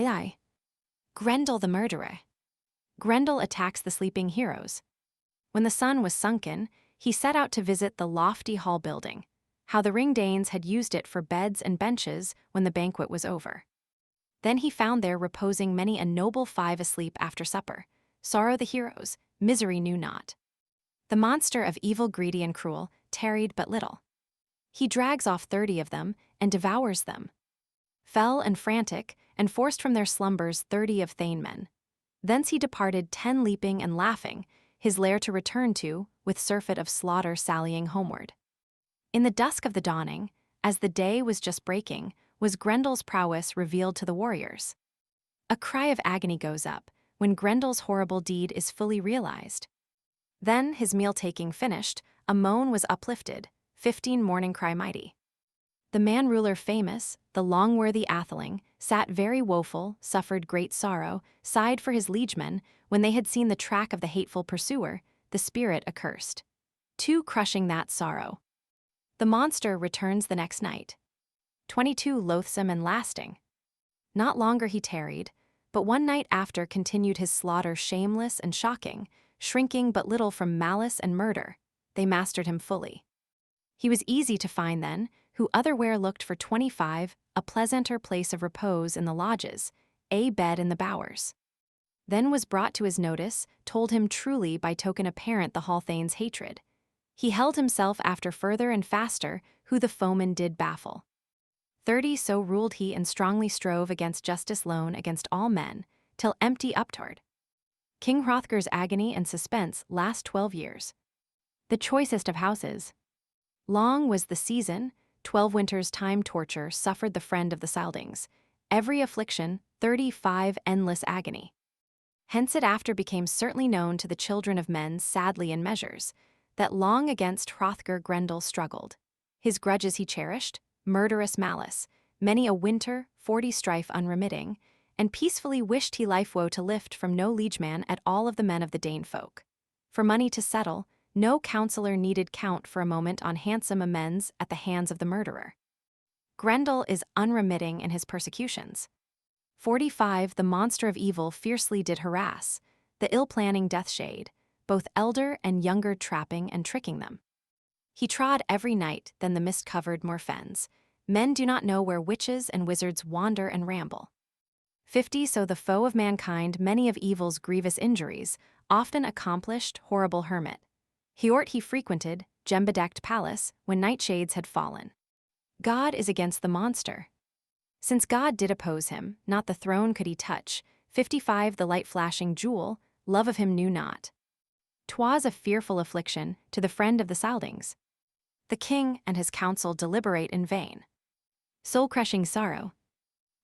Aye. Grendel the murderer. Grendel attacks the sleeping heroes. When the sun was sunken, he set out to visit the lofty hall building, how the Ring Danes had used it for beds and benches when the banquet was over. Then he found there reposing many a noble five asleep after supper. Sorrow the heroes, misery knew not. The monster of evil, greedy and cruel, tarried but little. He drags off 30 of them and devours them. Fell and frantic, and forced from their slumbers 30 of Thanemen. Thence he departed 10 leaping and laughing, his lair to return to, with surfeit of slaughter sallying homeward. In the dusk of the dawning, as the day was just breaking, was Grendel's prowess revealed to the warriors. A cry of agony goes up when Grendel's horrible deed is fully realized. Then, his meal-taking finished, a moan was uplifted, 15 morning cry mighty. The man-ruler famous, the long-worthy atheling, sat very woeful, suffered great sorrow, sighed for his liegemen, when they had seen the track of the hateful pursuer, the spirit accursed. Too crushing that sorrow. The monster returns the next night. 22 loathsome and lasting. Not longer he tarried, but one night after continued his slaughter shameless and shocking, shrinking but little from malice and murder. They mastered him fully. He was easy to find then, who otherwhere looked for 25, a pleasanter place of repose in the lodges, a bed in the bowers. Then was brought to his notice, told him truly by token apparent the Hall-thane's hatred. He held himself after further and faster, who the foeman did baffle. 30 so ruled he and strongly strove against justice lone against all men, till empty uptard. King Hrothgar's agony and suspense last 12 years. The choicest of houses. Long was the season, 12 winters' time torture suffered the friend of the Scyldings, every affliction, 35 endless agony. Hence it after became certainly known to the children of men sadly in measures, that long against Hrothgar Grendel struggled. His grudges he cherished, murderous malice, many a winter, 40 strife unremitting, and peacefully wished he life woe to lift from no liegeman at all of the men of the Dane folk. For money to settle, no counsellor needed count for a moment on handsome amends at the hands of the murderer. Grendel is unremitting in his persecutions. 45 the monster of evil fiercely did harass, the ill-planning death shade, both elder and younger trapping and tricking them. He trod every night then the mist-covered moor fens. Men do not know where witches and wizards wander and ramble. 50 so the foe of mankind many of evil's grievous injuries, often accomplished horrible hermit. Heorot he frequented, gem-bedecked palace, when nightshades had fallen. God is against the monster. Since God did oppose him, not the throne could he touch. 55 the light-flashing jewel, love of him knew not. 'Twas a fearful affliction to the friend of the Scyldings. The king and his council deliberate in vain. Soul-crushing sorrow.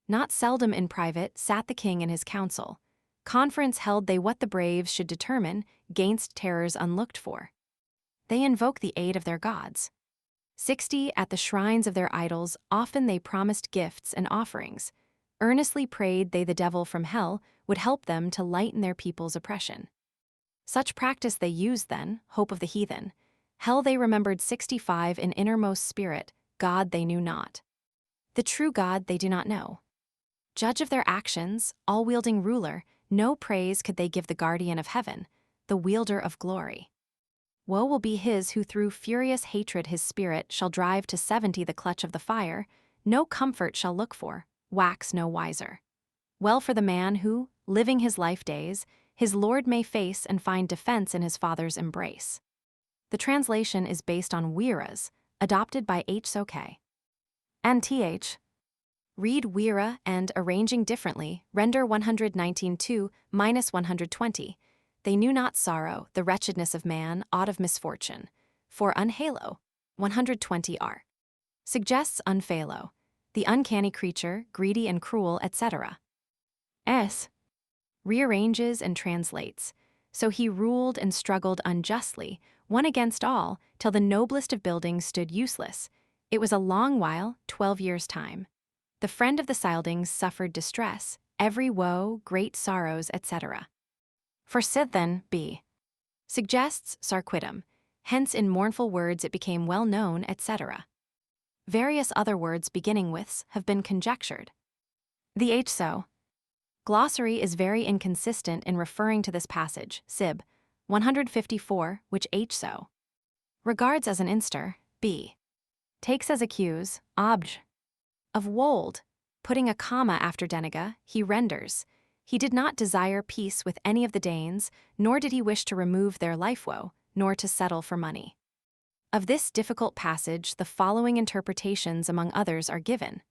Not seldom in private sat the king and his council. Conference held they what the braves should determine, gainst terrors unlooked for. They invoke the aid of their gods. 60 at the shrines of their idols often they promised gifts and offerings. Earnestly prayed they the devil from hell would help them to lighten their people's oppression. Such practice they used then, hope of the heathen. Hell they remembered 65 in innermost spirit, God they knew not. The true God they do not know. Judge of their actions, all-wielding ruler, no praise could they give the guardian of heaven, the wielder of glory. Woe will be his who through furious hatred his spirit shall drive to 70 the clutch of the fire, no comfort shall look for, wax no wiser. Well for the man who, living his life days, his Lord may face and find defense in his Father's embrace. The translation is based on Wira's, adopted by H.S.O.K. and Th. Read Wira and, arranging differently, render 119-2 minus 120. They knew not sorrow, the wretchedness of man, aught of misfortune. For unhalo, 120 suggests unfalo, the uncanny creature, greedy and cruel, etc. S. Rearranges and translates. So he ruled and struggled unjustly, one against all, till the noblest of buildings stood useless. It was a long while, 12 years' time. The friend of the Scyldings suffered distress, every woe, great sorrows, etc. For Scyld then, b. suggests sarquittum, hence in mournful words it became well known, etc. Various other words beginning with have been conjectured. The H so Glossary is very inconsistent in referring to this passage, Sib. 154, which h so. Regards as an inster, b. Takes as accuse, obj. Of wold, putting a comma after deniga, he renders. He did not desire peace with any of the Danes, nor did he wish to remove their life woe, nor to settle for money. Of this difficult passage, the following interpretations among others are given.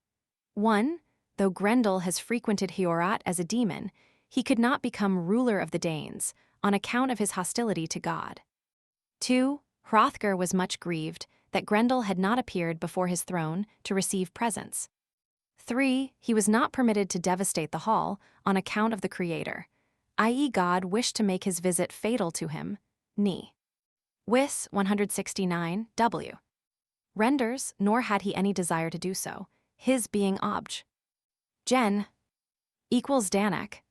1. Though Grendel has frequented Heorot as a demon, he could not become ruler of the Danes, on account of his hostility to God. 2. Hrothgar was much grieved that Grendel had not appeared before his throne to receive presents. 3. He was not permitted to devastate the hall on account of the Creator, i.e. God wished to make his visit fatal to him, ni. Wis 169 w. Renders, nor had he any desire to do so, his being obj. Gen. equals Danak,